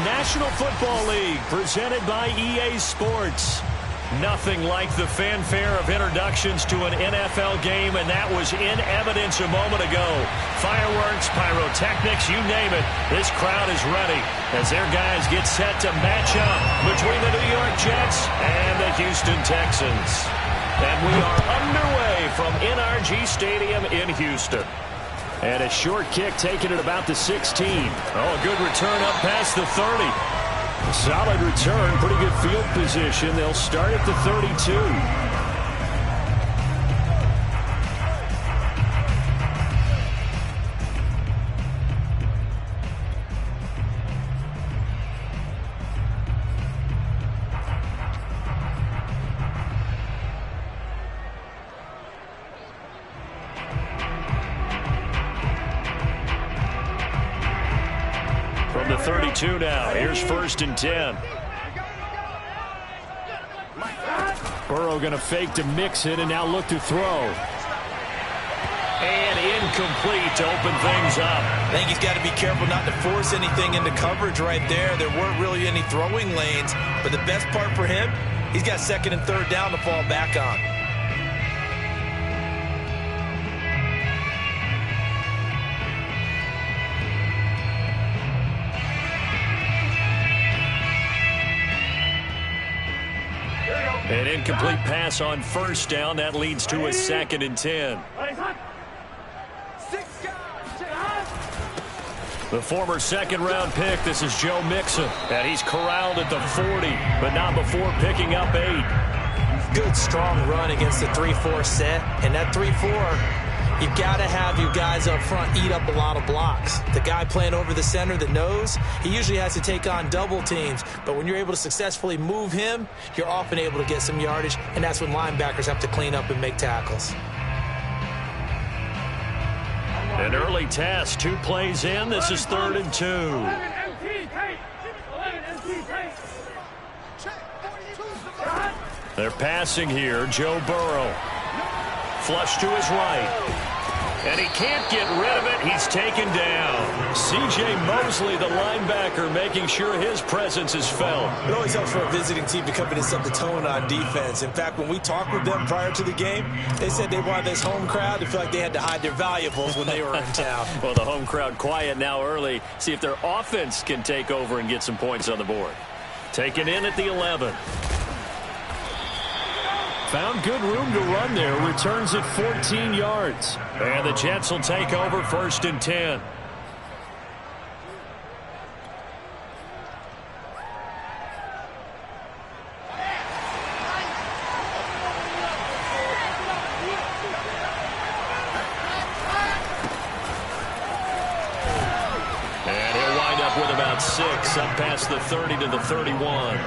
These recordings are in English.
National Football League, presented by EA Sports. Nothing like the fanfare of introductions to an NFL game, and that was in evidence a moment ago. Fireworks, pyrotechnics, you name it. This crowd is ready as their guys get set to match up between the New York Jets and the Houston Texans. And we are underway from NRG Stadium in Houston. And a short kick taken at about the 16. Oh, a good return up past the 30. A solid return, pretty good field position. They'll start at the 32. From the 32 now, here's 1st and 10. Burrow going to fake to mix it and now look to throw. And incomplete to open things up. I think he's got to be careful not to force anything into coverage right there. There weren't really any throwing lanes, but the best part for him, he's got 2nd and 3rd down to fall back on. An incomplete pass on 1st down. That leads to a 2nd and 10. The former 2nd-round pick, this is Joe Mixon. And he's corralled at the 40, but not before picking up 8. Good, strong run against the 3-4 set. And that 3-4, you've got to have your guys up front eat up a lot of blocks. The guy playing over the center, the nose, he usually has to take on double teams. But when you're able to successfully move him, you're often able to get some yardage, and that's when linebackers have to clean up and make tackles. An early test, 2 plays in. This is 3rd and 2. They're passing here. Joe Burrow. Flush to his right. And he can't get rid of it. He's taken down. C.J. Mosley, the linebacker, making sure his presence is felt. It always helps for a visiting team to come in and set the tone on defense. In fact, when we talked with them prior to the game, they said they wanted this home crowd to feel like they had to hide their valuables when they were in town. Well, the home crowd quiet now early. See if their offense can take over and get some points on the board. Taken in at the 11. Found good room to run there. Returns at 14 yards. And the Jets will take over 1st and 10. And he'll wind up with about 6 up past the 30 to the 31.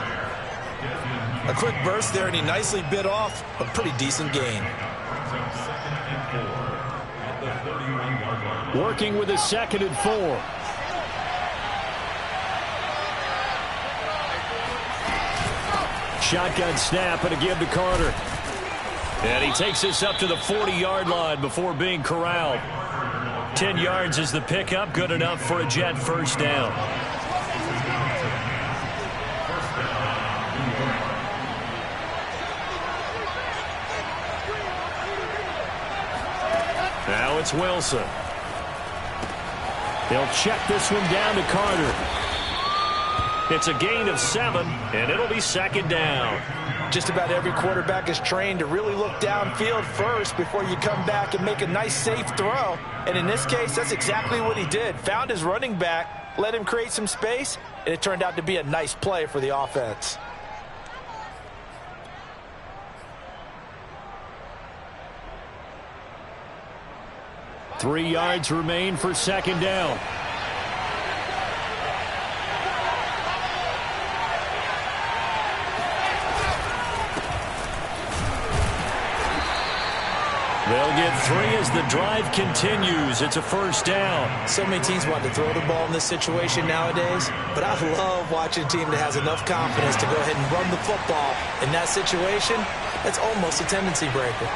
A quick burst there, and he nicely bit off a pretty decent gain. Working with a 2nd and 4. Shotgun snap and a give to Carter. And he takes this up to the 40-yard line before being corralled. 10 yards is the pickup, good enough for a Jet 1st down. Now it's Wilson. They'll check this one down to Carter. It's a gain of 7, and it'll be 2nd down. Just about every quarterback is trained to really look downfield first before you come back and make a nice, safe throw. And in this case, that's exactly what he did. Found his running back, let him create some space, and it turned out to be a nice play for the offense. Three yards remain for 2nd down. They'll get 3 as the drive continues. It's a 1st down. So many teams want to throw the ball in this situation nowadays, but I love watching a team that has enough confidence to go ahead and run the football. In that situation, that's almost a tendency breaker.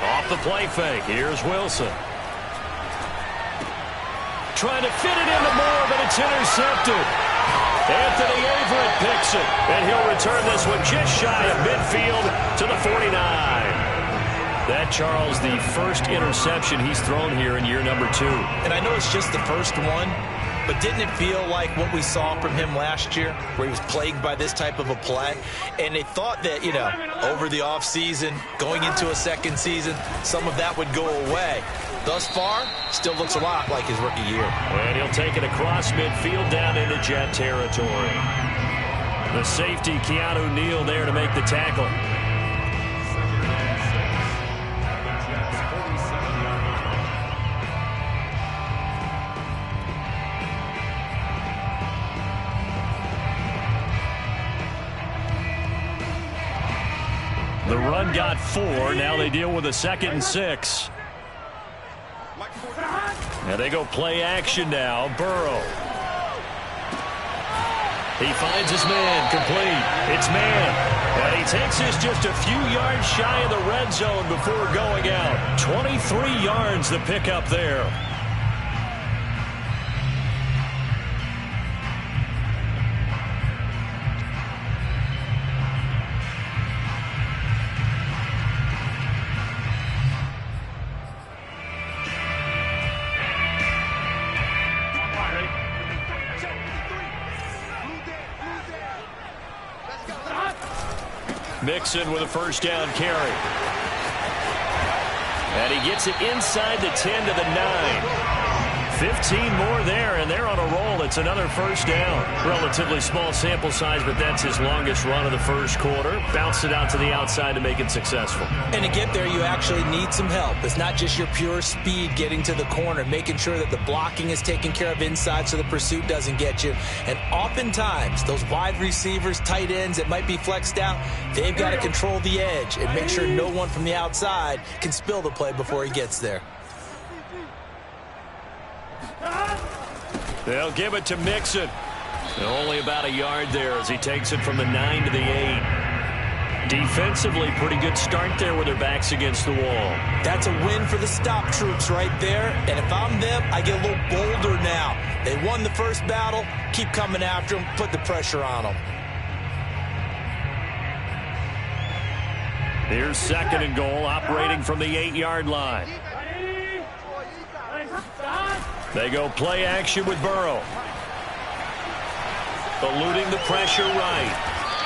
Off the play fake, here's Wilson. Trying to fit it into Moore, but it's intercepted. Anthony Averett picks it, and he'll return this one just shy of midfield to the 49. That, Charles, the first interception he's thrown here in year number 2. And I know it's just the first one, but didn't it feel like what we saw from him last year, where he was plagued by this type of a play? And they thought that, you know, over the offseason, going into a second season, some of that would go away. Thus far, still looks a lot like his rookie year. And he'll take it across midfield down into Jet territory. The safety, Keanu Neal, there to make the tackle. The run got 4. Now they deal with a 2nd and 6. And they go play action now. Burrow. He finds his man. Complete. It's man. And he takes this just a few yards shy of the red zone before going out. 23 yards the pickup there. Mixon with a first down carry. And he gets it inside the 10 to the 9. 15 more there, and they're on a roll. It's another first down. Relatively small sample size, but that's his longest run of the first quarter. Bounced it out to the outside to make it successful. And to get there, you actually need some help. It's not just your pure speed getting to the corner, making sure that the blocking is taken care of inside so the pursuit doesn't get you. And oftentimes, those wide receivers, tight ends that might be flexed out, they've got to control the edge and make sure no one from the outside can spill the play before he gets there. They'll give it to Mixon. Only about a yard there as he takes it from the 9 to the 8. Defensively, pretty good start there with their backs against the wall. That's a win for the stop troops right there. And if I'm them, I get a little bolder now. They won the first battle. Keep coming after them. Put the pressure on them. Here's 2nd and goal, operating from the 8-yard line. They go play action with Burrow. Eluding the pressure right.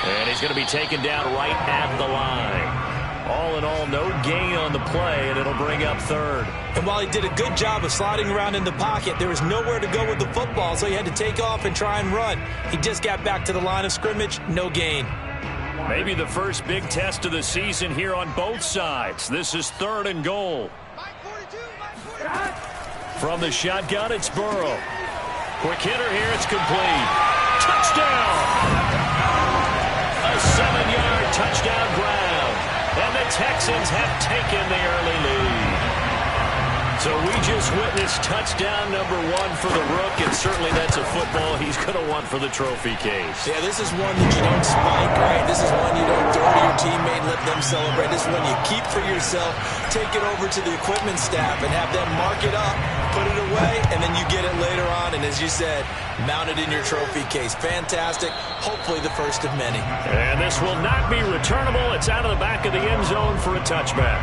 And he's going to be taken down right at the line. All in all, no gain on the play, and it'll bring up 3rd. And while he did a good job of sliding around in the pocket, there was nowhere to go with the football, so he had to take off and try and run. He just got back to the line of scrimmage, no gain. Maybe the first big test of the season here on both sides. This is 3rd and goal. From the shotgun, it's Burrow. Quick hitter here, it's complete. Touchdown! A 7-yard touchdown ground. And the Texans have taken the early lead. So we just witnessed touchdown number 1 for the Rook, and certainly that's a football he's going to want for the trophy case. Yeah, this is one that you don't spike, right? This is one you don't throw to your teammate and let them celebrate. This is one you keep for yourself, take it over to the equipment staff, and have them mark it up, put it away, and then you get it later on, and as you said, mount it in your trophy case. Fantastic. Hopefully the first of many. And this will not be returnable. It's out of the back of the end zone for a touchback.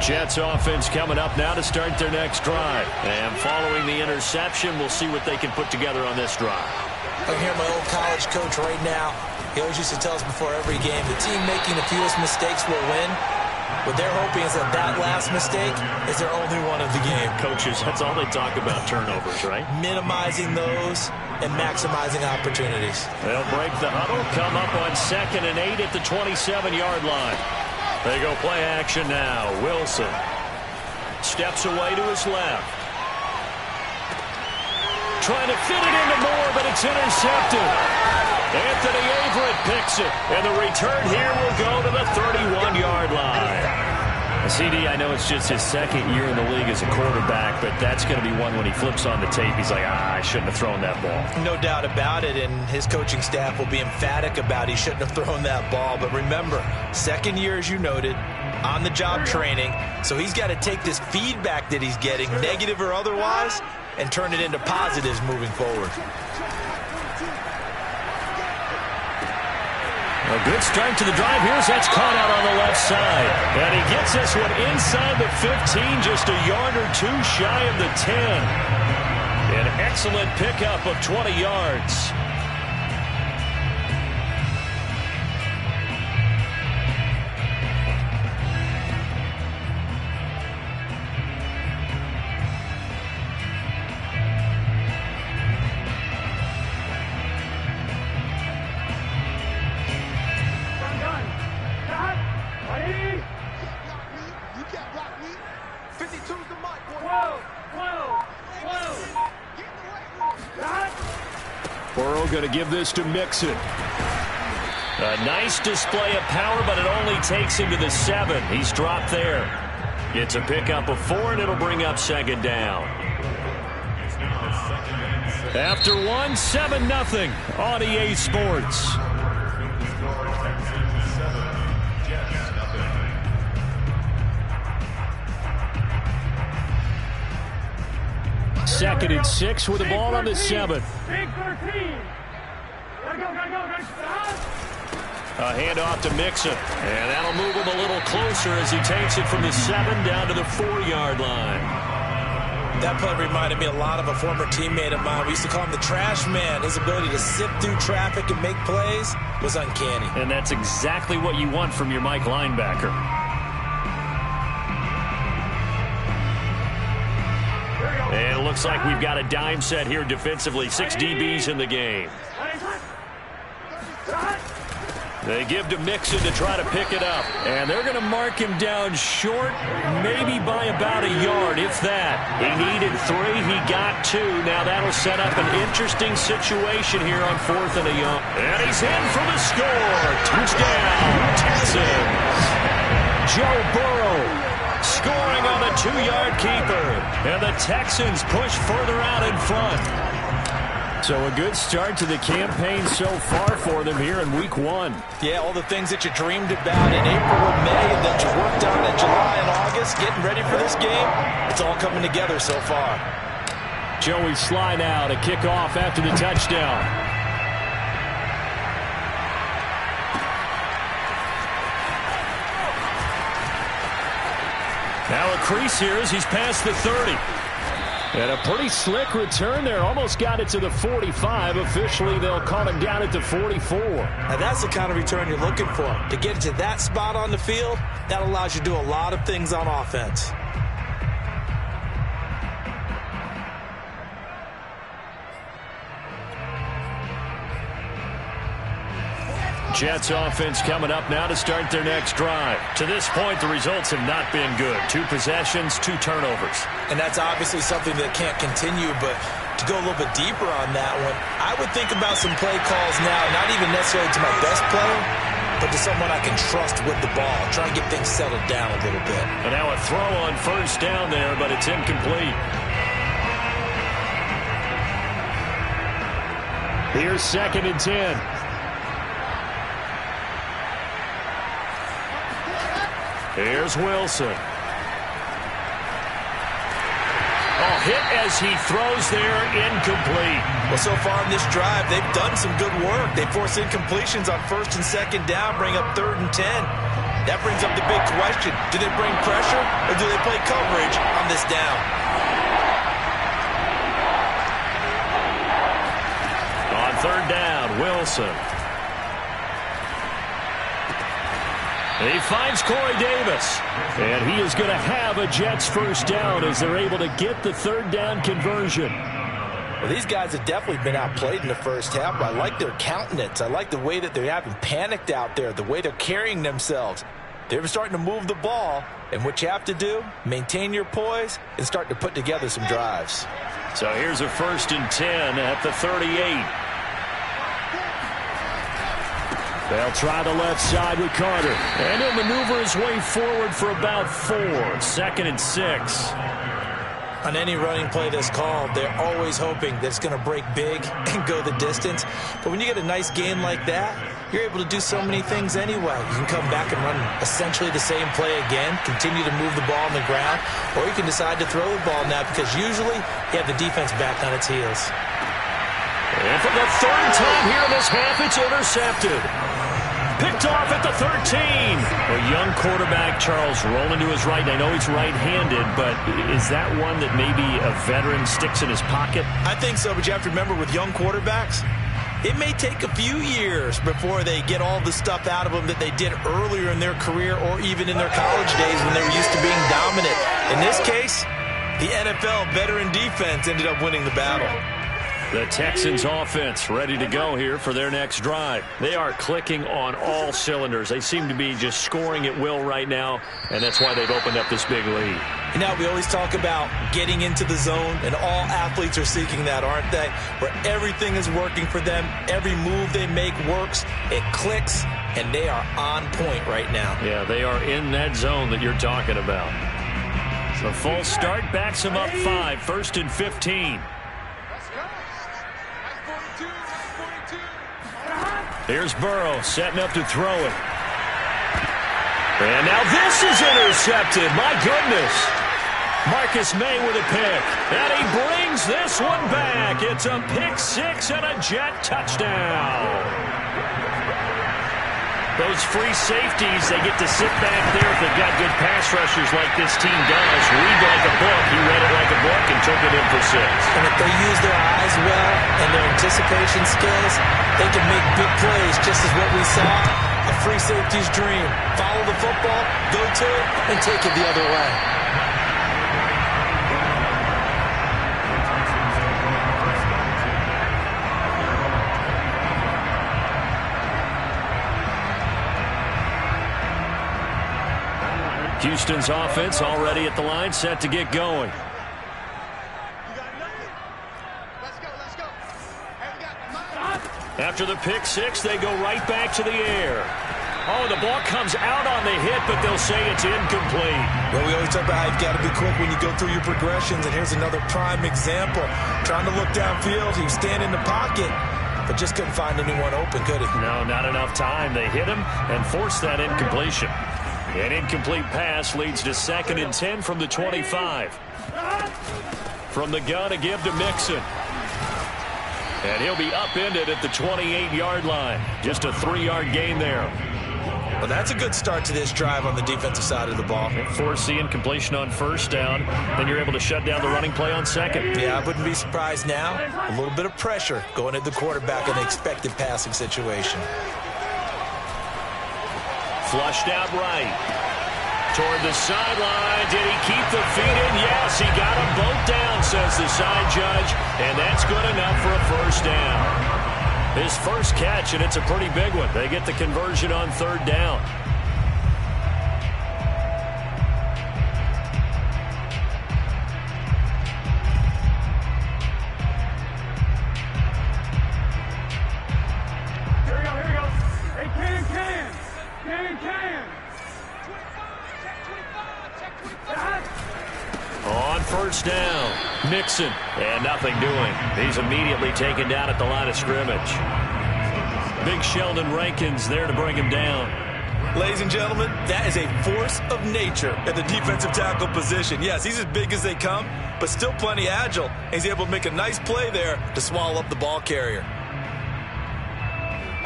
Jets offense coming up now to start their next drive. And following the interception, we'll see what they can put together on this drive. I hear my old college coach right now. He always used to tell us before every game, the team making the fewest mistakes will win. What they're hoping is that that last mistake is their only one of the game. Coaches, that's all they talk about, turnovers, right? Minimizing those and maximizing opportunities. They'll break the huddle, come up on 2nd and 8 at the 27-yard line. They go play action now. Wilson steps away to his left. Trying to fit it into Moore, but it's intercepted. Anthony Averett picks it, and the return here will go to the 31-yard line. CD, I know it's just his second year in the league as a quarterback, but that's going to be one when he flips on the tape, he's like, I shouldn't have thrown that ball. No doubt about it, and his coaching staff will be emphatic about he shouldn't have thrown that ball. But remember, second year, as you noted, on-the-job training, so he's got to take this feedback that he's getting, negative or otherwise, and turn it into positives moving forward. A good start to the drive. Here's that's caught out on the left side. And he gets this one inside the 15, just a yard or two shy of the 10. An excellent pickup of 20 yards. Going to give this to Mixon. A nice display of power, but it only takes him to the 7. He's dropped there. It's a pickup of 4, and it'll bring up second down. After 1, 7-0 on EA Sports. Second and 6 with the ball on the 7. A handoff to Mixon, and that'll move him a little closer as he takes it from the 7 down to the 4-yard line. That play reminded me a lot of a former teammate of mine. We used to call him the trash man. His ability to sift through traffic and make plays was uncanny. And that's exactly what you want from your Mike linebacker. And it looks like we've got a dime set here defensively. 6 DBs in the game. They give to Mixon to try to pick it up. And they're going to mark him down short, maybe by about a yard, if that. He needed 3. He got 2. Now that'll set up an interesting situation here on 4th and a young. And he's in for the score. Touchdown, Texans. Joe Burrow scoring on a 2-yard keeper. And the Texans push further out in front. So a good start to the campaign so far for them here in week 1. Yeah, all the things that you dreamed about in April and May and that you worked on in July and August, getting ready for this game, it's all coming together so far. Joey Sly now to kick off after the touchdown. Now a crease here as he's past the 30. And a pretty slick return there. Almost got it to the 45. Officially, they'll call him down at the 44. Now, that's the kind of return you're looking for. To get to that spot on the field, that allows you to do a lot of things on offense. Jets offense coming up now to start their next drive. To this point, the results have not been good. 2 possessions, 2 turnovers. And that's obviously something that can't continue, but to go a little bit deeper on that one, I would think about some play calls now, not even necessarily to my best player, but to someone I can trust with the ball. Try and get things settled down a little bit. And now a throw on first down there, but it's incomplete. Here's 2nd and 10. Here's Wilson. Oh, hit as he throws there, incomplete. Well, so far in this drive, they've done some good work. They force incompletions on 1st and 2nd down, bring up 3rd and 10. That brings up the big question. Do they bring pressure or do they play coverage on this down? On 3rd down, Wilson. He finds Corey Davis. And he is going to have a Jets first down as they're able to get the 3rd down conversion. Well, these guys have definitely been outplayed in the first half. I like their countenance. I like the way that they haven't panicked out there, the way they're carrying themselves. They're starting to move the ball. And what you have to do, maintain your poise and start to put together some drives. So here's a 1st and 10 at the 38. They'll try the left side with Carter. And he'll maneuver his way forward for about 4. 2nd and 6. On any running play that's called, they're always hoping that it's going to break big and go the distance. But when you get a nice game like that, you're able to do so many things anyway. You can come back and run essentially the same play again, continue to move the ball on the ground, or you can decide to throw the ball now because usually you have the defense back on its heels. And for the 3rd time here in this half, it's intercepted. Picked off at the 13. A young quarterback, Charles, rolling to his right. I know he's right-handed, but is that one that maybe a veteran sticks in his pocket? I think so, but you have to remember with young quarterbacks, it may take a few years before they get all the stuff out of them that they did earlier in their career or even in their college days when they were used to being dominant. In this case, the NFL veteran defense ended up winning the battle. The Texans offense ready to go here for their next drive. They are clicking on all cylinders. They seem to be just scoring at will right now, and that's why they've opened up this big lead. You know, we always talk about getting into the zone, and all athletes are seeking that, aren't they? Where everything is working for them. Every move they make works. It clicks, and they are on point right now. Yeah, they are in that zone that you're talking about. So false start backs them up 5. 1st and 15. Here's Burrow setting up to throw it. And now this is intercepted. My goodness. Marcus May with a pick. And he brings this one back. It's a pick 6 and a Jet touchdown. Those free safeties, they get to sit back there if they've got good pass rushers like this team does. Read like a book. He read it like a book and took it in for 6. And if they use their eyes well and their anticipation skills, they can make big plays, just as what we saw. A free safety's dream. Follow the football, go to it, and take it the other way. Houston's offense already at the line, set to get going. After the pick 6, they go right back to the air. Oh, the ball comes out on the hit, but they'll say it's incomplete. Well, we always talk about how you've got to be quick when you go through your progressions, and here's another prime example. Trying to look downfield, he was standing in the pocket, but just couldn't find anyone open, could he? No, not enough time. They hit him and forced that incompletion. An incomplete pass leads to 2nd and 10 from the 25. From the gun, a give to Mixon. And he'll be upended at the 28-yard line. Just a 3-yard gain there. Well, that's a good start to this drive on the defensive side of the ball. Force the incompletion on 1st down. Then you're able to shut down the running play on 2nd. Yeah, I wouldn't be surprised now. A little bit of pressure going at the quarterback in an expected passing situation. Flushed out right. Toward the sideline. Did he keep the feet in? Yes, he got them both down, says the side judge. And that's good enough for a 1st down. His first catch, and it's a pretty big one. They get the conversion on 3rd down. On 1st down, Mixon, and nothing doing. He's immediately taken down at the line of scrimmage. Big Sheldon Rankins there to bring him down. Ladies and gentlemen, that is a force of nature at the defensive tackle position. Yes, he's as big as they come, but still plenty agile. He's able to make a nice play there to swallow up the ball carrier.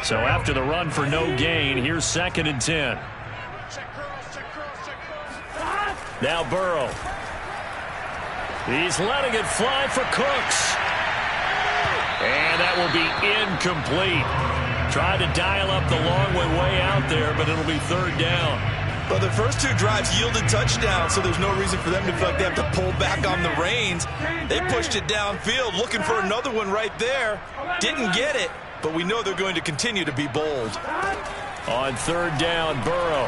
So after the run for no gain, here's 2nd and 10. Now Burrow. He's letting it fly for Cooks. And that will be incomplete. Tried to dial up the long way out there, but it'll be 3rd down. Well, the first 2 drives yielded touchdowns, so there's no reason for them to feel like they have to pull back on the reins. They pushed it downfield, looking for another one right there. Didn't get it, but we know they're going to continue to be bold. On 3rd down, Burrow.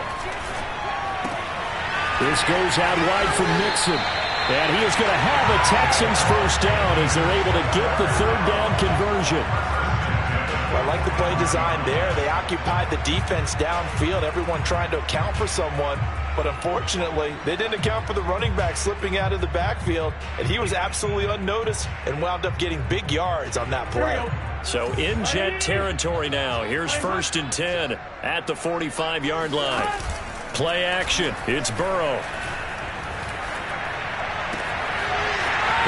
This goes out wide from Mixon. And he is going to have a Texans 1st down as they're able to get the 3rd down conversion. I like the play design there. They occupied the defense downfield, everyone trying to account for someone. But unfortunately, they didn't account for the running back slipping out of the backfield, and he was absolutely unnoticed and wound up getting big yards on that play. So in jet territory now. Here's 1st and 10 at the 45-yard line. Play action. It's Burrow.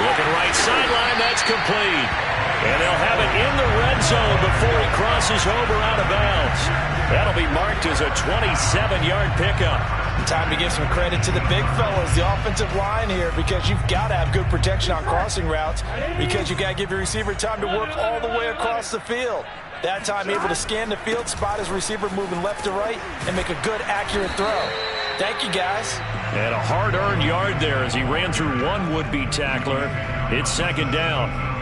Looking right sideline. That's complete. And they'll have it in the red zone before he crosses over out of bounds. That'll be marked as a 27-yard pickup. Time to give some credit to the big fellas, the offensive line here, because you've got to have good protection on crossing routes, because you've got to give your receiver time to work all the way across the field. That time able to scan the field, spot his receiver moving left to right, and make a good, accurate throw. Thank you, guys. And a hard-earned yard there as he ran through one would-be tackler. It's 2nd down.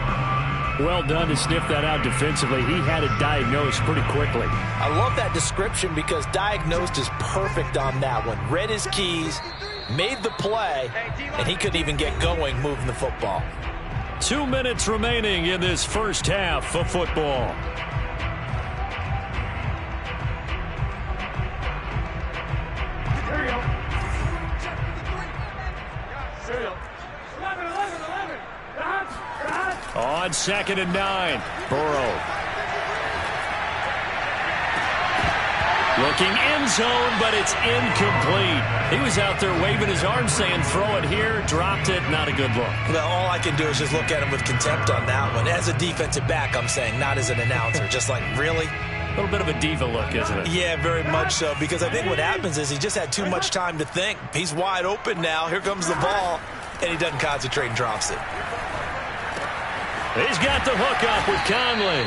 Well done to sniff that out defensively. He had it diagnosed pretty quickly. I love that description because diagnosed is perfect on that one. Read his keys, made the play, and he couldn't even get going moving the football. 2 minutes remaining in this first half of football. On 2nd and 9, Burrow. Looking end zone, but it's incomplete. He was out there waving his arms saying, throw it here, dropped it, not a good look. Well, all I can do is just look at him with contempt on that one. As a defensive back, I'm saying, not as an announcer. Just like, really? A little bit of a diva look, isn't it? Yeah, very much so, because I think what happens is he just had too much time to think. He's wide open now. Here comes the ball, and he doesn't concentrate and drops it. He's got the hook up with Conley.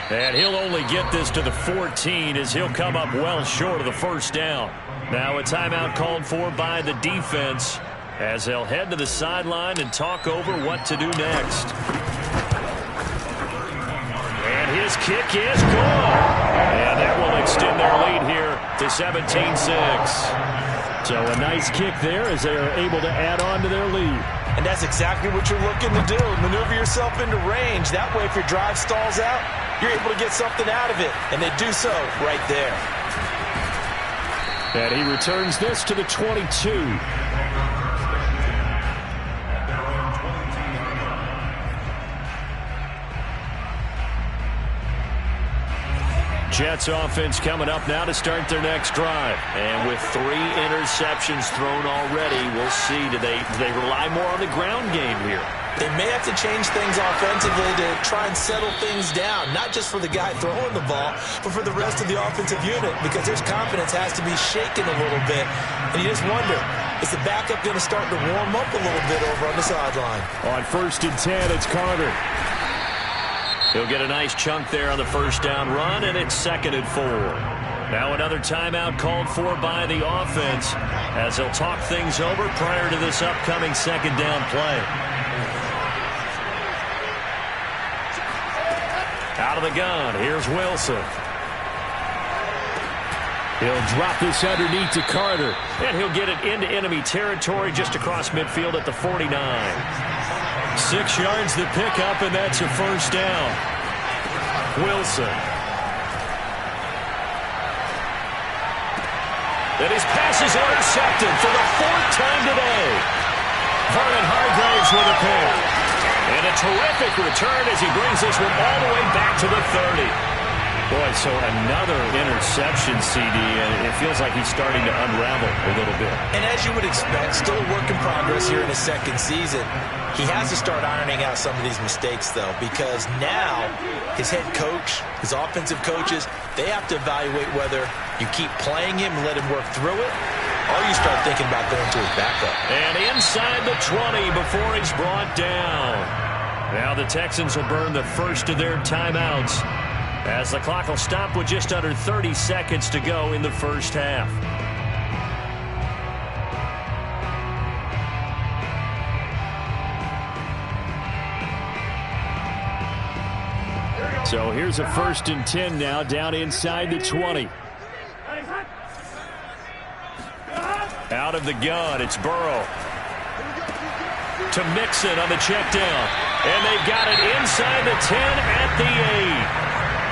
And he'll only get this to the 14 as he'll come up well short of the 1st down. Now a timeout called for by the defense as they'll head to the sideline and talk over what to do next. And his kick is good. And that will extend their lead here to 17-6. So a nice kick there as they are able to add on to their lead. And that's exactly what you're looking to do. Maneuver yourself into range. That way, if your drive stalls out, you're able to get something out of it. And they do so right there. And he returns this to the 22. Jets offense coming up now to start their next drive. And with 3 interceptions thrown already, we'll see. Do they rely more on the ground game here? They may have to change things offensively to try and settle things down, not just for the guy throwing the ball, but for the rest of the offensive unit, because their confidence has to be shaken a little bit. And you just wonder, is the backup going to start to warm up a little bit over on the sideline? On 1st and 10, it's Carter. He'll get a nice chunk there on the 1st down run, and it's 2nd and 4. Now another timeout called for by the offense as they'll talk things over prior to this upcoming 2nd down play. Out of the gun, here's Wilson. He'll drop this underneath to Carter, and he'll get it into enemy territory just across midfield at the 49. 6 yards the pickup, and that's a 1st down. Wilson. And his pass is intercepted for the 4th time today. Vernon Hargreaves with a pick. And a terrific return as he brings this one all the way back to the 30. Boy, so another interception, CD, and it feels like he's starting to unravel a little bit. And as you would expect, still a work in progress here in his 2nd season. He has to start ironing out some of these mistakes, though, because now his head coach, his offensive coaches, they have to evaluate whether you keep playing him and let him work through it, or you start thinking about going to his backup. And inside the 20 before he's brought down. Now the Texans will burn the first of their timeouts as the clock will stop with just under 30 seconds to go in the 1st half. So here's a 1st and 10 now down inside the 20. Out of the gun, it's Burrow. To Mixon on the check down. And they've got it inside the 10 at the 8.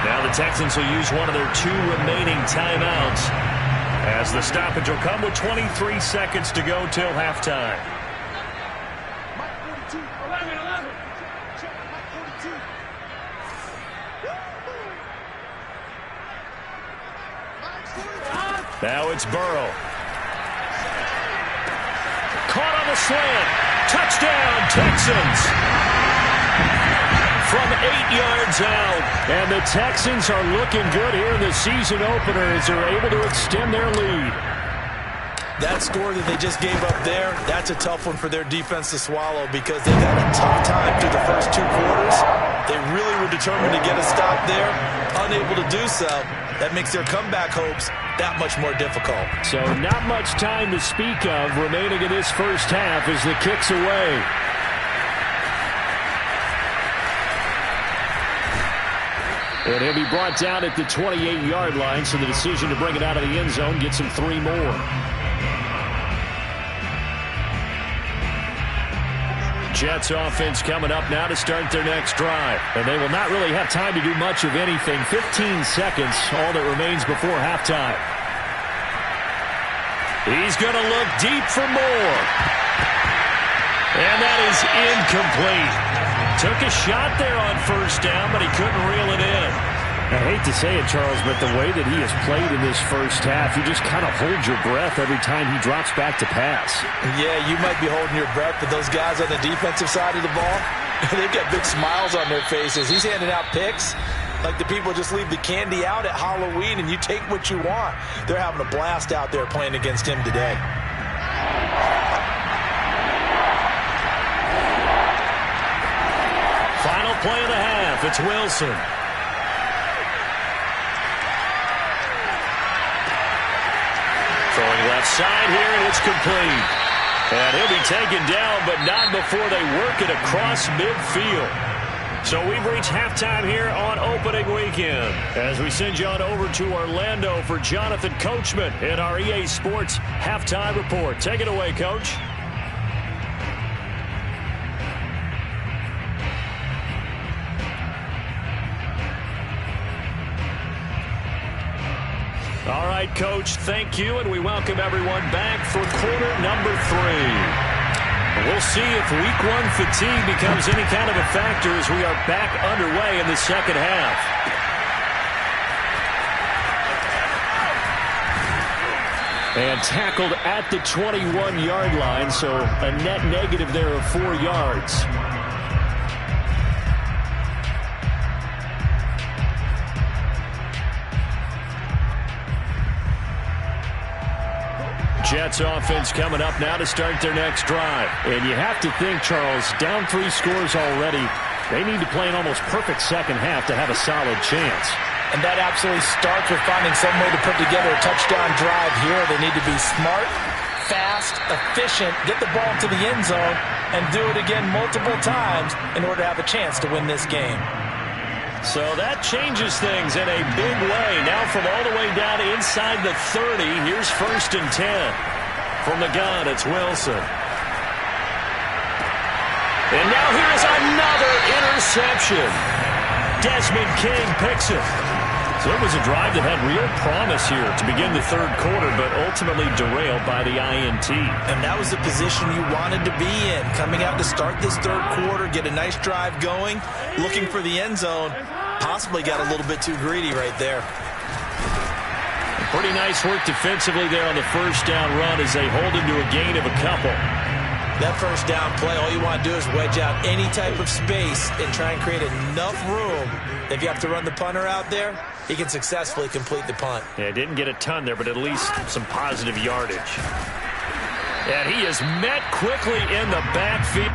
Now the Texans will use one of their 2 remaining timeouts as the stoppage will come with 23 seconds to go till halftime. Now it's Burrow. Caught on the slant. Touchdown, Texans. From 8 yards out. And the Texans are looking good here in the season opener as they're able to extend their lead. That score that they just gave up there, that's a tough one for their defense to swallow because they've had a tough time through the first 2 quarters. They really were determined to get a stop there, unable to do so. That makes their comeback hopes that much more difficult. So not much time to speak of remaining in this first half as the kick's away. And he'll be brought down at the 28-yard line, so the decision to bring it out of the end zone gets him 3 more. Jets offense coming up now to start their next drive. And they will not really have time to do much of anything. 15 seconds, all that remains before halftime. He's going to look deep for more. And that is incomplete. Took a shot there on first down, but he couldn't reel it in. I hate to say it, Charles, but the way that he has played in this first half, you just kind of hold your breath every time he drops back to pass. Yeah, you might be holding your breath, but those guys on the defensive side of the ball, they've got big smiles on their faces. He's handing out picks like the people just leave the candy out at Halloween and you take what you want. They're having a blast out there playing against him today. Final play of the half. It's Wilson. Throwing left side here, and it's complete. And he'll be taken down, but not before they work it across midfield. So we've reached halftime here on opening weekend as we send you on over to Orlando for Jonathan Coachman in our EA Sports Halftime Report. Take it away, Coach. All right, Coach, thank you, and we welcome everyone back for quarter number 3. We'll see if week 1 fatigue becomes any kind of a factor as we are back underway in the second half. And tackled at the 21-yard line, so a net negative there of 4 yards. Jets offense coming up now to start their next drive. And you have to think, Charles, down 3 scores already. They need to play an almost perfect second half to have a solid chance. And that absolutely starts with finding some way to put together a touchdown drive here. They need to be smart, fast, efficient, get the ball to the end zone, and do it again multiple times in order to have a chance to win this game. So that changes things in a big way. Now from all the way down inside the 30, here's 1st and 10. From the gun, it's Wilson. And now here is another interception. Desmond King picks it. So it was a drive that had real promise here to begin the 3rd quarter, but ultimately derailed by the INT. And that was the position you wanted to be in. Coming out to start this 3rd quarter, get a nice drive going, looking for the end zone. Possibly got a little bit too greedy right there. Pretty nice work defensively there on the first down run as they hold him to a gain of a couple. That first down play, all you want to do is wedge out any type of space and try and create enough room. If you have to run the punter out there, he can successfully complete the punt. Yeah, didn't get a ton there, but at least some positive yardage. And he is met quickly in the backfield.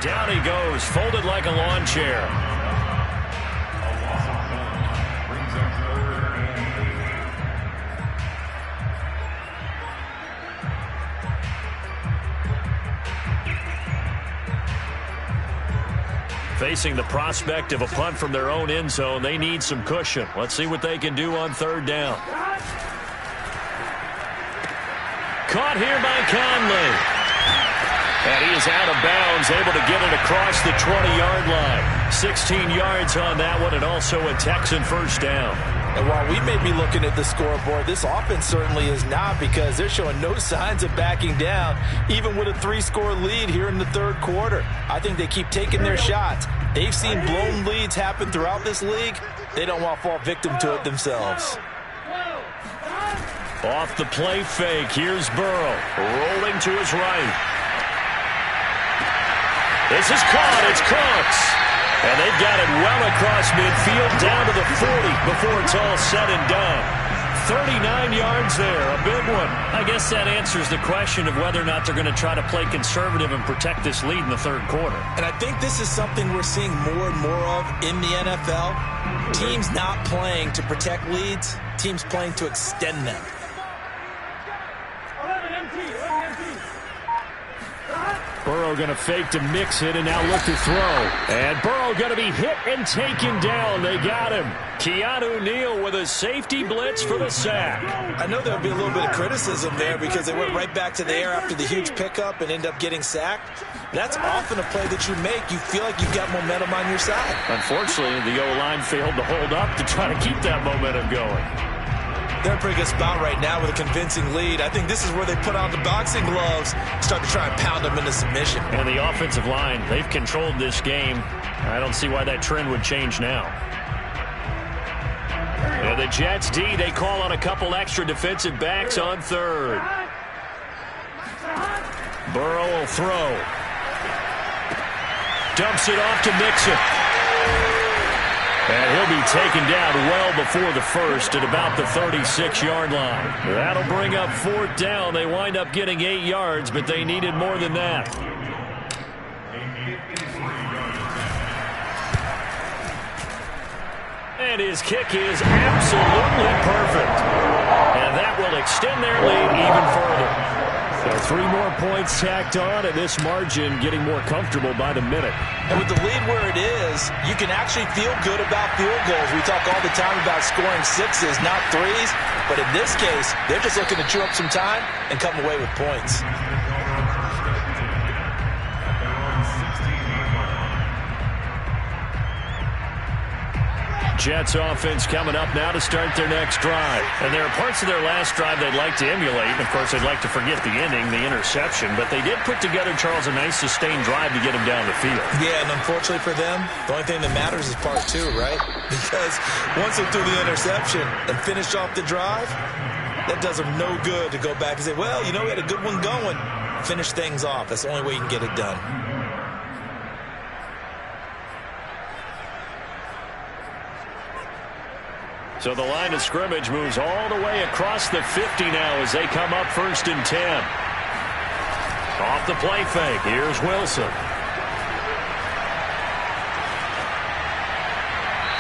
Down he goes, folded like a lawn chair. Facing the prospect of a punt from their own end zone, they need some cushion. Let's see what they can do on third down. Caught here by Conley. And he is out of bounds, able to get it across the 20-yard line. 16 yards on that one, and also a Texan first down. And while we may be looking at the scoreboard, this offense certainly is not, because they're showing no signs of backing down, even with a 3-score lead here in the third quarter. I think they keep taking their shots. They've seen blown leads happen throughout this league. They don't want to fall victim to it themselves. Off the play fake, here's Burrow, rolling to his right. This is caught, it's Cooks. And they've got it well across midfield, down to the 40 before it's all said and done. 39 yards there, a big one. I guess that answers the question of whether or not they're going to try to play conservative and protect this lead in the third quarter. And I think this is something we're seeing more and more of in the NFL. Teams not playing to protect leads, teams playing to extend them. Burrow going to fake to mix it and now look to throw. And Burrow going to be hit and taken down. They got him. Keanu Neal with a safety blitz for the sack. I know there'll be a little bit of criticism there because they went right back to the air after the huge pickup and end up getting sacked. That's often a play that you make. You feel like you've got momentum on your side. Unfortunately, the O-line failed to hold up to try to keep that momentum going. They're in a pretty good spot right now with a convincing lead. I think this is where they put on the boxing gloves, start to try and pound them into submission. And the offensive line, they've controlled this game. I don't see why that trend would change now. And the Jets D, they call on a couple extra defensive backs on third. Burrow will throw. Dumps it off to Mixon. And he'll be taken down well before the first at about the 36-yard line. That'll bring up fourth down. They wind up getting 8 yards, but they needed more than that. And his kick is absolutely perfect. And that will extend their lead even further. So 3 more points tacked on, and this margin getting more comfortable by the minute. And with the lead where it is, you can actually feel good about field goals. We talk all the time about scoring 6s, not 3s. But in this case, they're just looking to chew up some time and come away with points. Jets offense coming up now to start their next drive. And there are parts of their last drive they'd like to emulate. And, of course, they'd like to forget the ending, the interception. But they did put together, Charles, a nice sustained drive to get him down the field. Yeah, and unfortunately for them, the only thing that matters is part 2, right? Because once they threw the interception and finished off the drive, that does them no good to go back and say, well, you know, we had a good one going. Finish things off. That's the only way you can get it done. So the line of scrimmage moves all the way across the 50 now as they come up 1st and 10. Off the play fake, here's Wilson.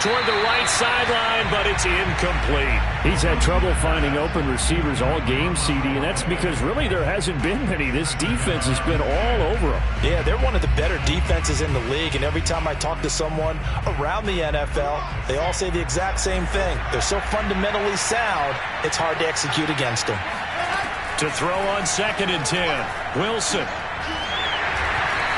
Toward the right sideline, but it's incomplete. He's had trouble finding open receivers all game, CD, and that's because really there hasn't been many. This defense has been all over them. Yeah, they're one of the better defenses in the league, and every time I talk to someone around the NFL, they all say the exact same thing. They're so fundamentally sound, it's hard to execute against them. To throw on 2nd and 10, Wilson.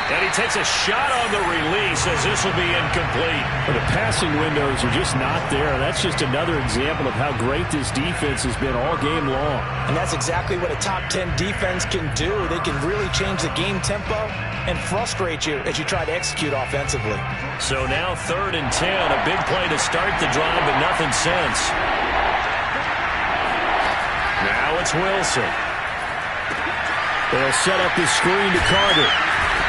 And he takes a shot on the release as this will be incomplete. But the passing windows are just not there. That's just another example of how great this defense has been all game long. And that's exactly what a top 10 defense can do. They can really change the game tempo and frustrate you as you try to execute offensively. So now 3rd and 10, a big play to start the drive, but nothing since. Now it's Wilson. They'll set up the screen to Carter.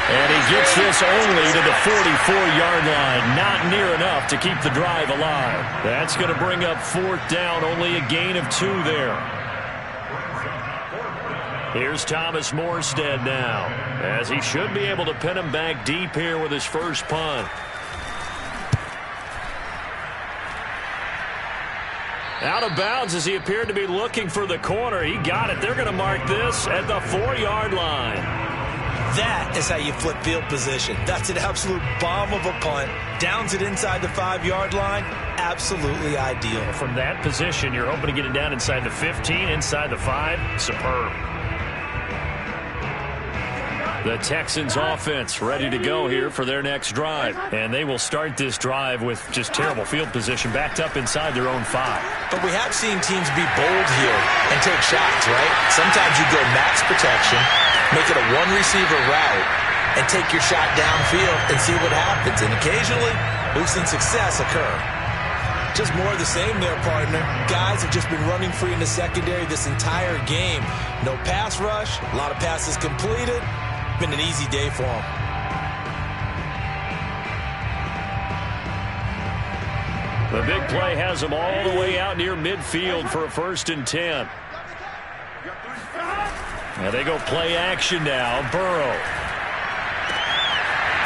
And he gets this only to the 44-yard line. Not near enough to keep the drive alive. That's going to bring up 4th down. Only a gain of 2 there. Here's Thomas Morstead now. As he should be able to pin him back deep here with his first punt. Out of bounds as he appeared to be looking for the corner. He got it. They're going to mark this at the 4-yard line. That is how you flip field position. That's an absolute bomb of a punt. Downs it inside the 5-yard line. Absolutely ideal. From that position, you're hoping to get it down inside the 15, inside the 5. Superb. The Texans offense ready to go here for their next drive. And they will start this drive with just terrible field position backed up inside their own 5. But we have seen teams be bold here and take shots, right? Sometimes you go max protection, make it a one-receiver route, and take your shot downfield and see what happens. And occasionally, we've seen success occur. Just more of the same there, partner. Guys have just been running free in the secondary this entire game. No pass rush, a lot of passes completed. Been an easy day for him. The big play has him all the way out near midfield for a 1st and 10. And they go play action now. Burrow.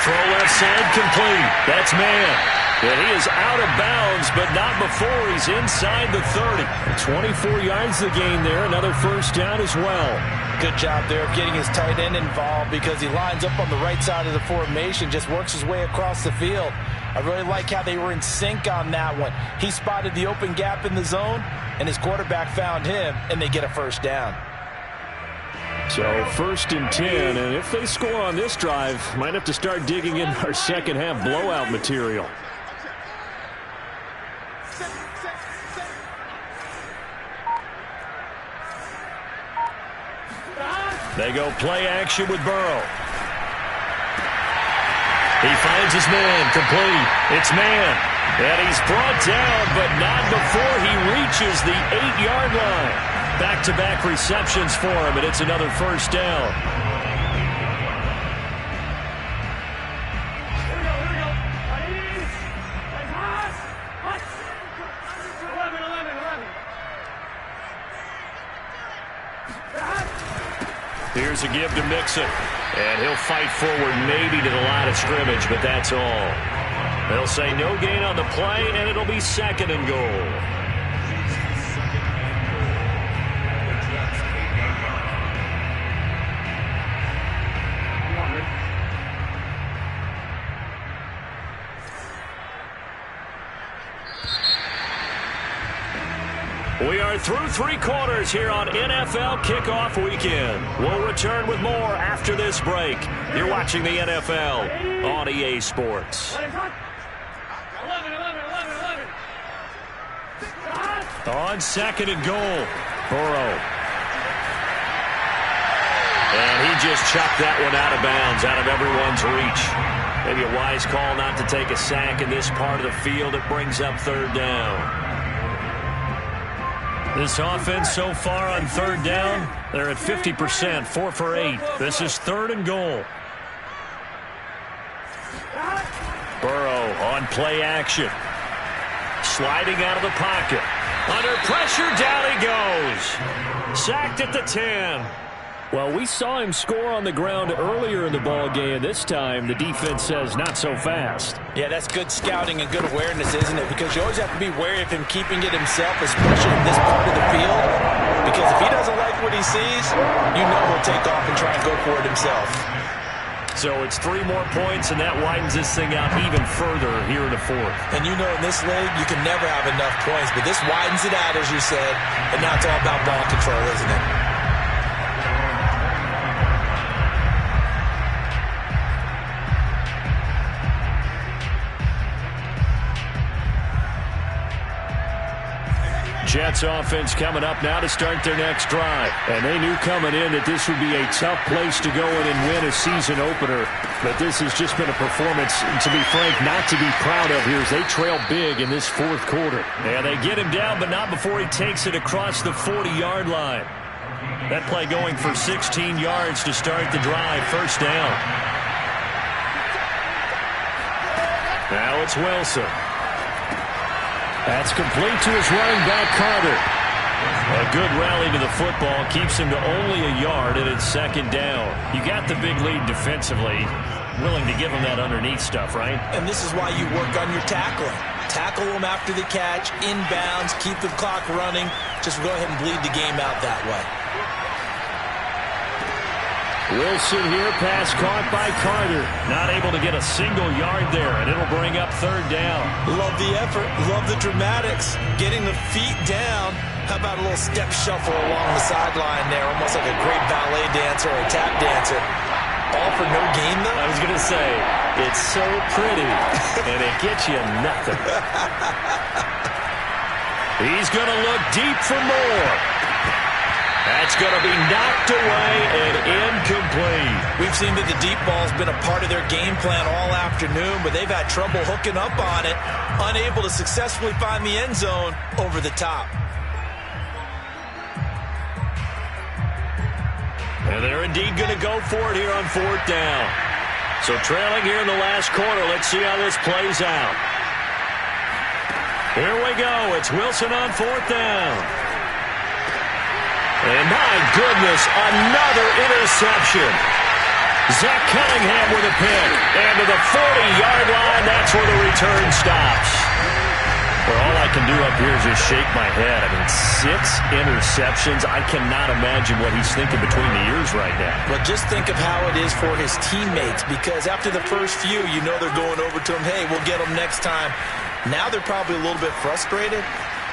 Throw left side complete. That's man. And he is out of bounds, but not before he's inside the 30. 24 yards the gain there. Another 1st down as well. Good job there of getting his tight end involved because he lines up on the right side of the formation, just works his way across the field. I really like how they were in sync on that one. He spotted the open gap in the zone, and his quarterback found him, and they get a 1st down. So 1st and 10, and if they score on this drive, might have to start digging in our second half blowout material. They go play action with Burrow. He finds his man, complete. It's man. And he's brought down, but not before he reaches the 8-yard line. Back-to-back receptions for him, and it's another 1st down. Here's a give to Mixon. And he'll fight forward maybe to the line of scrimmage, but that's all. They'll say no gain on the play, and it'll be 2nd and goal. We are through 3 quarters here on NFL Kickoff Weekend. We'll return with more after this break. You're watching the NFL on EA Sports. On 2nd and goal, Burrow. And he just chucked that one out of bounds, out of everyone's reach. Maybe a wise call not to take a sack in this part of the field. It brings up 3rd down. This offense so far on 3rd down, they're at 50%, 4 for 8. This is 3rd and goal. Burrow on play action. Sliding out of the pocket. Under pressure, down he goes. Sacked at the 10. Well, we saw him score on the ground earlier in the ball game. This time, the defense says not so fast. Yeah, that's good scouting and good awareness, isn't it? Because you always have to be wary of him keeping it himself, especially in this part of the field. Because if he doesn't like what he sees, you know he'll take off and try and go for it himself. So it's 3 more points, and that widens this thing out even further here in the 4th. And you know in this league, you can never have enough points. But this widens it out, as you said. And now it's all about ball control, isn't it? Jets offense coming up now to start their next drive. And they knew coming in that this would be a tough place to go in and win a season opener. But this has just been a performance, to be frank, not to be proud of here as they trail big in this 4th quarter. And they get him down, but not before he takes it across the 40-yard line. That play going for 16 yards to start the drive. 1st down. Now it's Wilson. That's complete to his running back, Carter. A good rally to the football keeps him to only a yard, and it's second down. You got the big lead defensively. Willing to give him that underneath stuff, right? And this is why you work on your tackling. Tackle them after the catch, inbounds, keep the clock running. Just go ahead and bleed the game out that way. Wilson here, pass caught by Carter. Not able to get a single yard there, and it'll bring up third down. Love the effort, love the dramatics. Getting the feet down. How about a little step shuffle along the sideline there, almost like a great ballet dancer or a tap dancer. All for no gain, though? I was going to say, it's so pretty, and it gets you nothing. He's going to look deep for more. That's going to be knocked away and incomplete. We've seen that the deep ball's been a part of their game plan all afternoon, but they've had trouble hooking up on it, unable to successfully find the end zone over the top. And they're indeed going to go for it here on fourth down. So trailing here in the last quarter. Let's see how this plays out. Here we go. It's Wilson on fourth down. And my goodness, another interception. Zach Cunningham with a pick. And to the 40-yard line, that's where the return stops. Well, all I can do up here is just shake my head. I mean, 6 interceptions. I cannot imagine what he's thinking between the ears right now. But just think of how it is for his teammates, because after the first few, you know they're going over to him, hey, we'll get him next time. Now they're probably a little bit frustrated.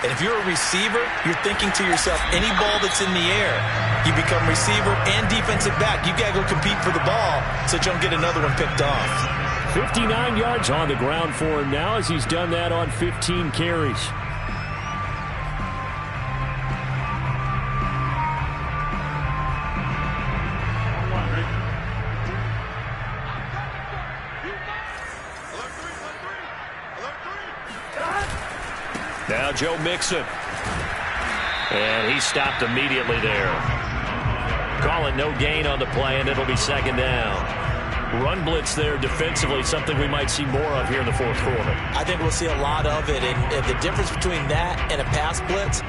And if you're a receiver, you're thinking to yourself, any ball that's in the air, you become receiver and defensive back. You've got to go compete for the ball so that you don't get another one picked off. 59 yards on the ground for him now as he's done that on 15 carries. Now Joe Mixon. And he stopped immediately there. Call it no gain on the play, and it'll be second down. Run blitz there defensively, something we might see more of here in the fourth quarter. I think we'll see a lot of it, and the difference between that and a pass blitz,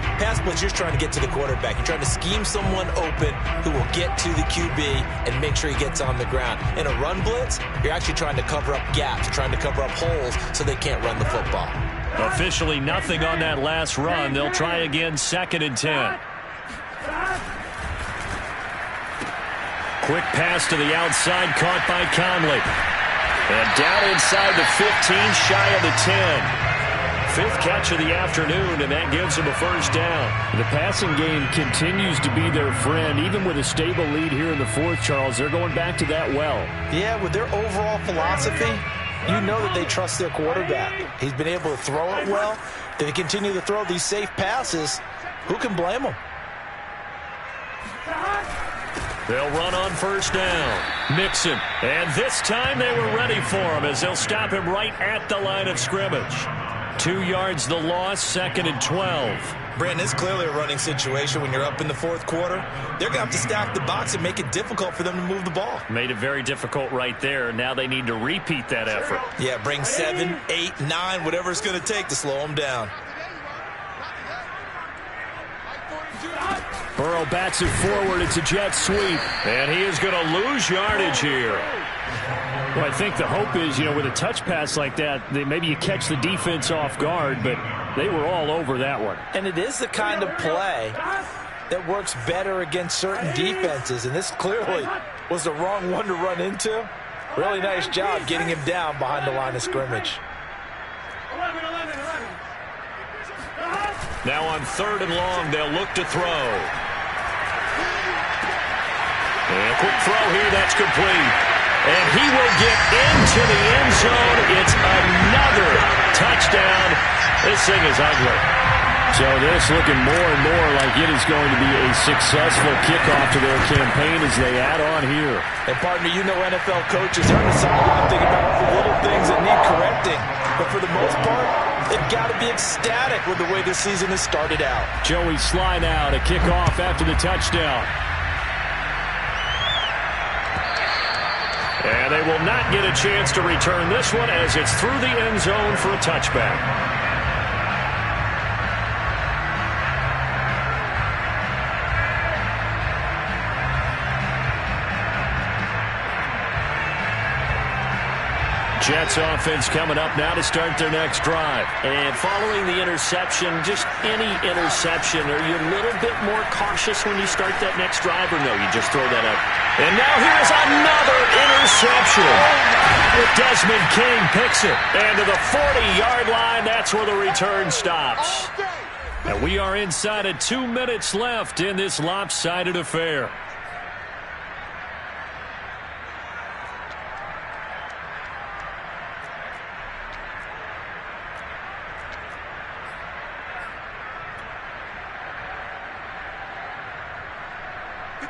you're trying to get to the quarterback. You're trying to scheme someone open who will get to the QB and make sure he gets on the ground. In a run blitz, you're actually trying to cover up gaps, trying to cover up holes so they can't run the football. Officially nothing on that last run. They'll try again, 2nd and 10. Quick pass to the outside, caught by Conley. And down inside the 15, shy of the 10. 5th catch of the afternoon, and that gives him a first down. The passing game continues to be their friend. Even with a stable lead here in the fourth, Charles, they're going back to that well. Yeah, with their overall philosophy, you know that they trust their quarterback. He's been able to throw it well. They continue to throw these safe passes. Who can blame them? They'll run on first down. Mixon. And this time they were ready for him as they'll stop him right at the line of scrimmage. 2 yards the loss, 2nd and 12. Brandon, it's clearly a running situation when you're up in the fourth quarter. They're going to have to stack the box and make it difficult for them to move the ball. Made it very difficult right there. Now they need to repeat that effort. Yeah, bring 7, 8, 9, whatever it's going to take to slow them down. Burrow bats it forward. It's a jet sweep. And he is going to lose yardage here. Well, I think the hope is, with a touch pass like that, maybe you catch the defense off guard, but they were all over that one. And it is the kind of play that works better against certain defenses, and this clearly was the wrong one to run into. Really nice job getting him down behind the line of scrimmage. Now on 3rd and long, they'll look to throw. And a quick throw here, that's complete. And he will get into the end zone. It's another touchdown. This thing is ugly. So this looking more and more like it is going to be a successful kickoff to their campaign as they add on here. And partner, NFL coaches are on the sideline thinking about all the little things that need correcting. But for the most part, they've got to be ecstatic with the way this season has started out. Joey Sly now to kick off after the touchdown. And they will not get a chance to return this one as it's through the end zone for a touchback. Jets offense coming up now to start their next drive. And following the interception, just any interception, are you a little bit more cautious when you start that next drive, or no, you just throw that up? And now here's another interception. Desmond King picks it. And to the 40-yard line, that's where the return stops. And we are inside of 2 minutes left in this lopsided affair.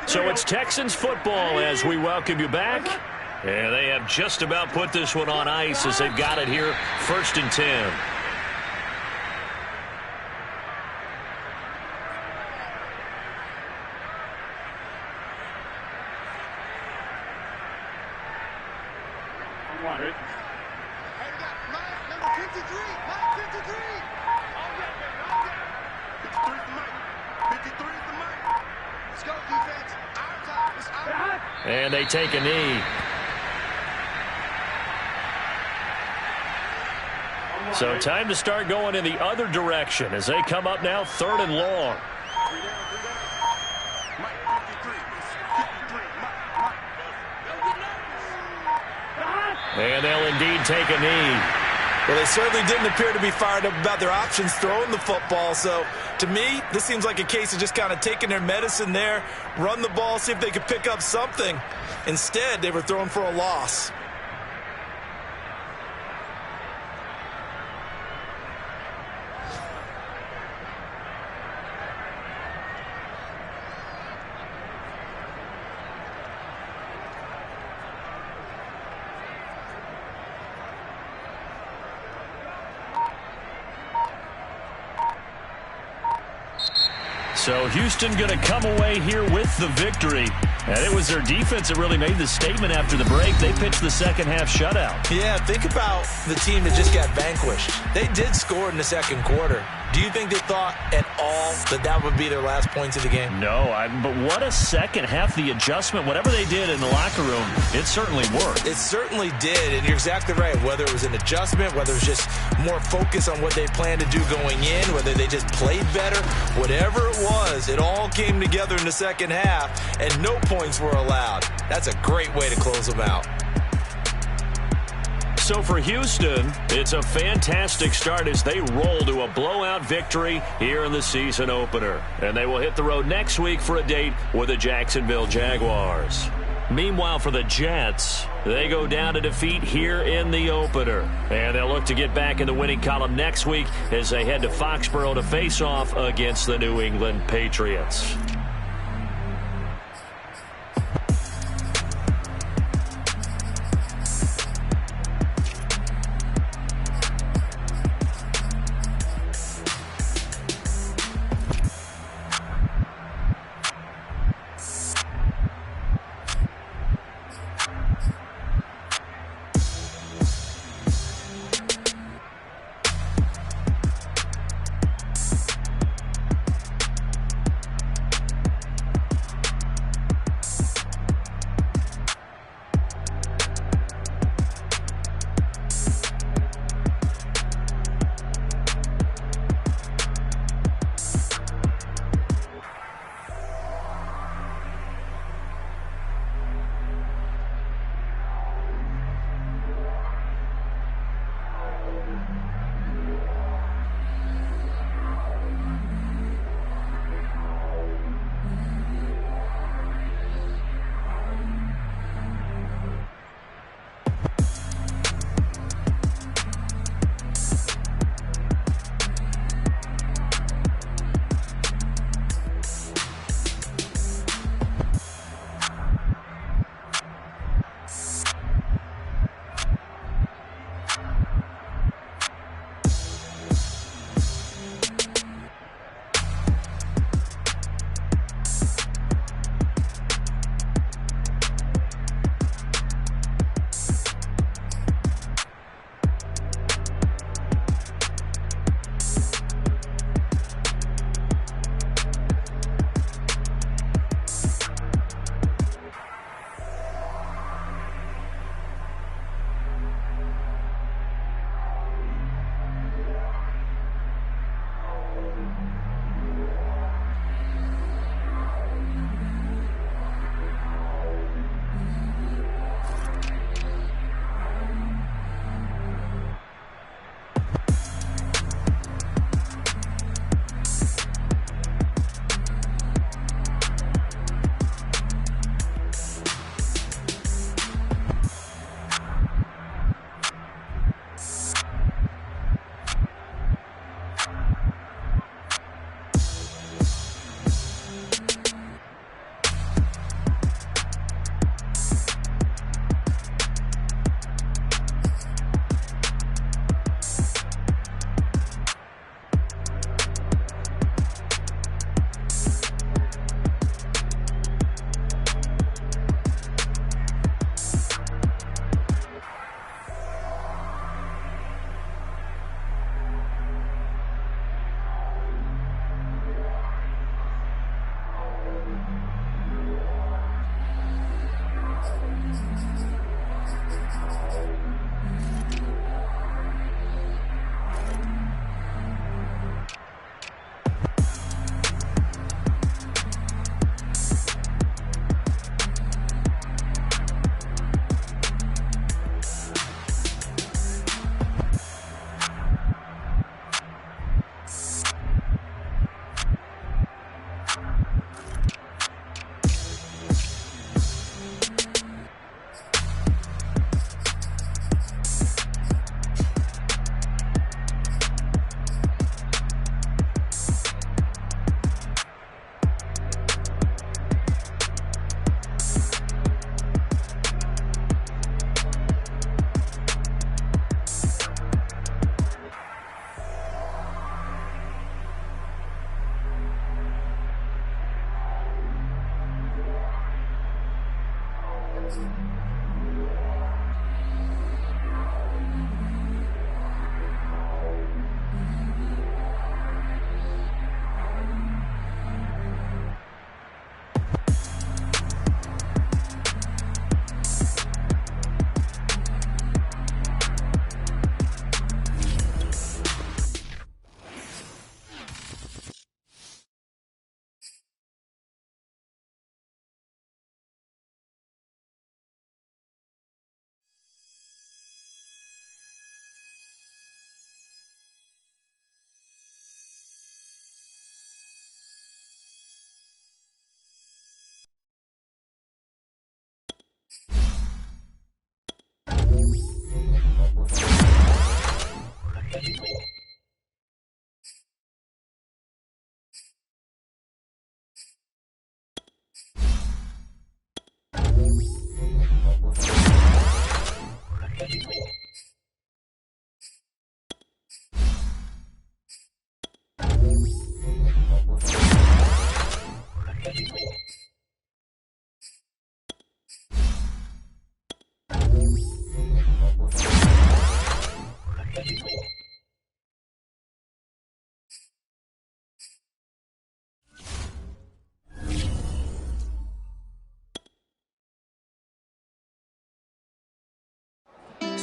So it's Texans football as we welcome you back. And they have just about put this one on ice as they've got it here, 1st and 10. And they take a knee. So time to start going in the other direction as they come up now 3rd and long. And they'll indeed take a knee. Well, they certainly didn't appear to be fired up about their options throwing the football. So, to me, this seems like a case of just kind of taking their medicine there, run the ball, see if they could pick up something. Instead, they were throwing for a loss. So Houston going to come away here with the victory. And it was their defense that really made the statement after the break. They pitched the second-half shutout. Yeah, think about the team that just got vanquished. They did score in the second quarter. Do you think they thought at all that that would be their last points of the game? No, but what a second half. The adjustment, whatever they did in the locker room, it certainly worked. It certainly did, and you're exactly right. Whether it was an adjustment, whether it was just more focus on what they planned to do going in, whether they just played better, whatever it was, it all came together in the second half, and no points were allowed. That's a great way to close them out. So for Houston, it's a fantastic start as they roll to a blowout victory here in the season opener. And they will hit the road next week for a date with the Jacksonville Jaguars. Meanwhile, for the Jets, they go down to defeat here in the opener. And they'll look to get back in the winning column next week as they head to Foxborough to face off against the New England Patriots.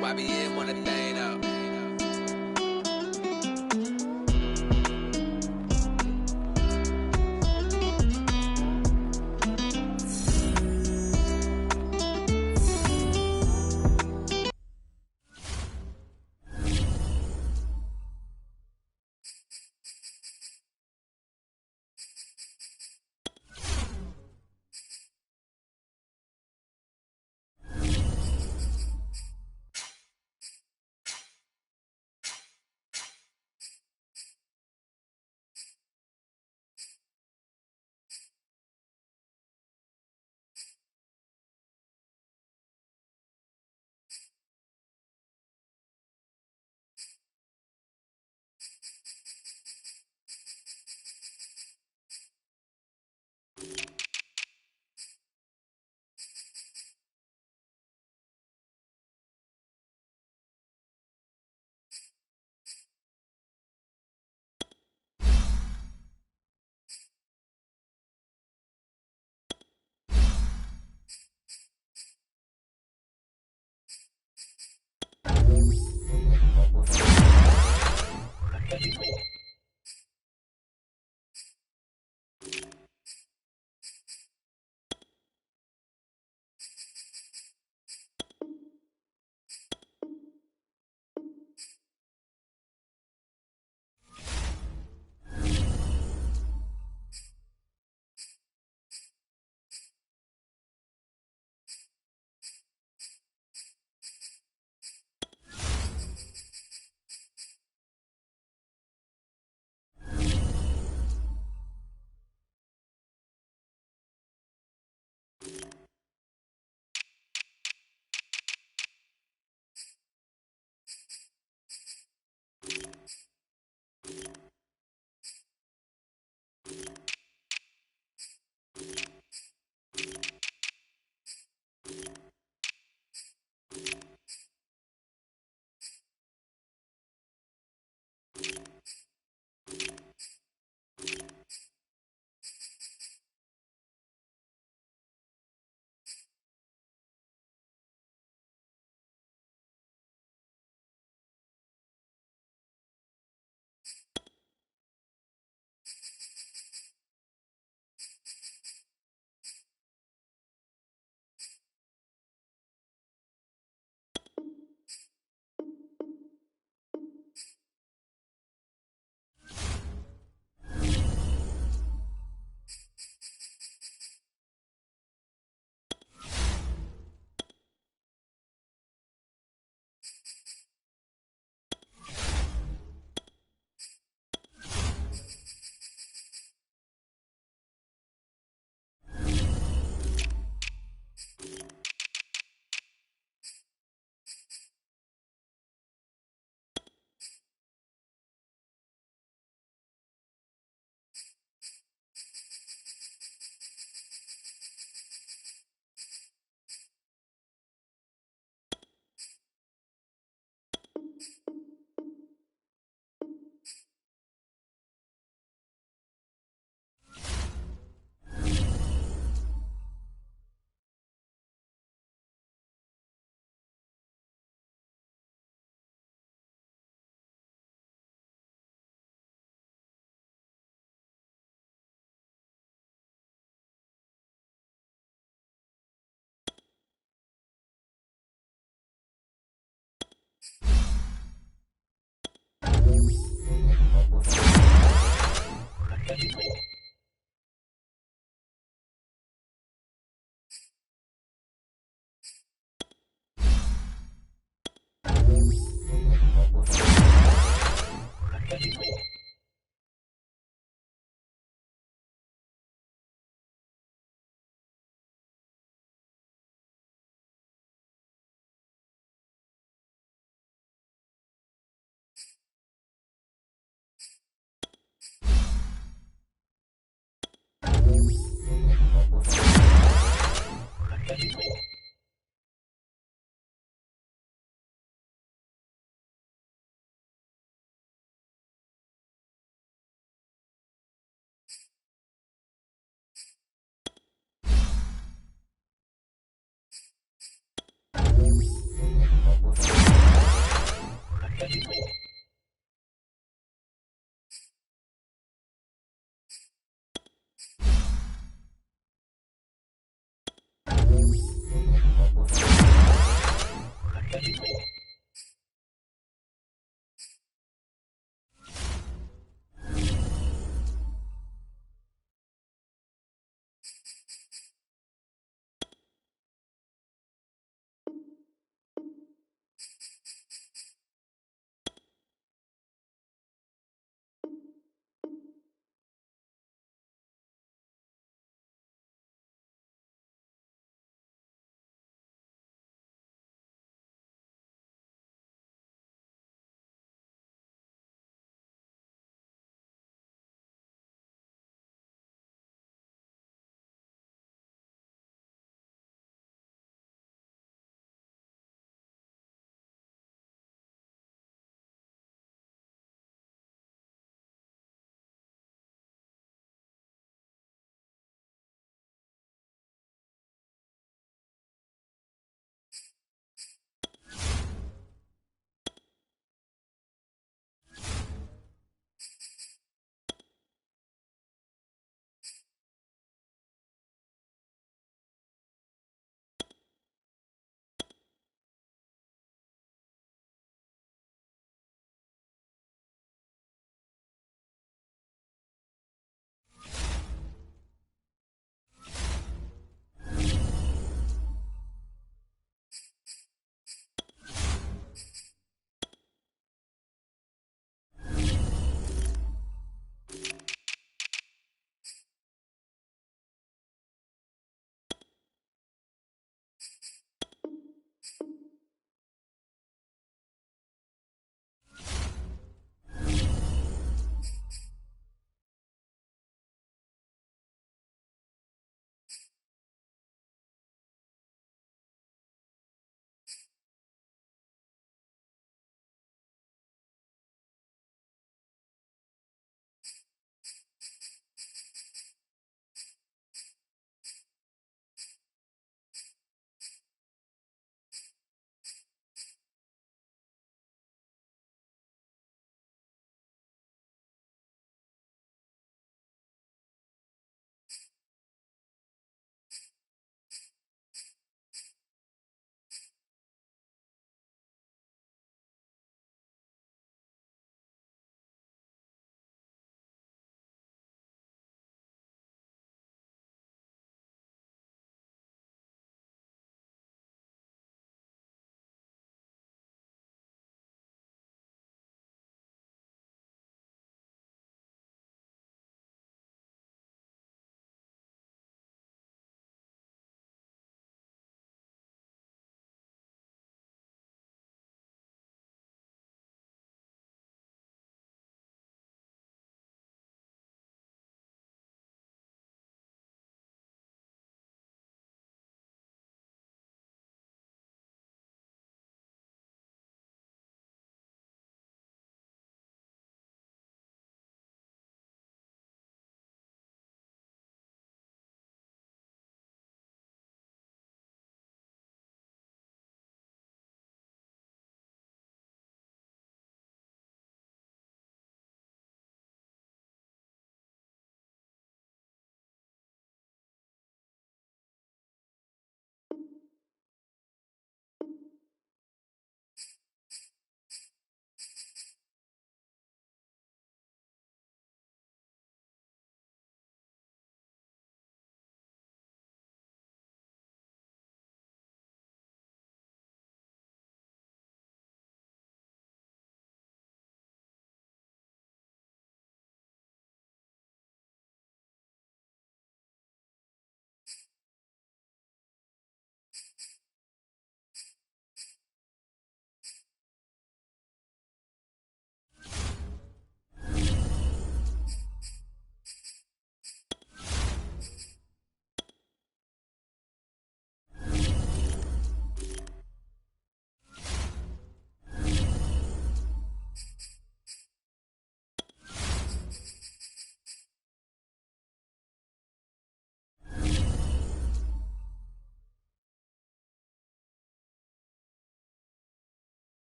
YBN want a thing up.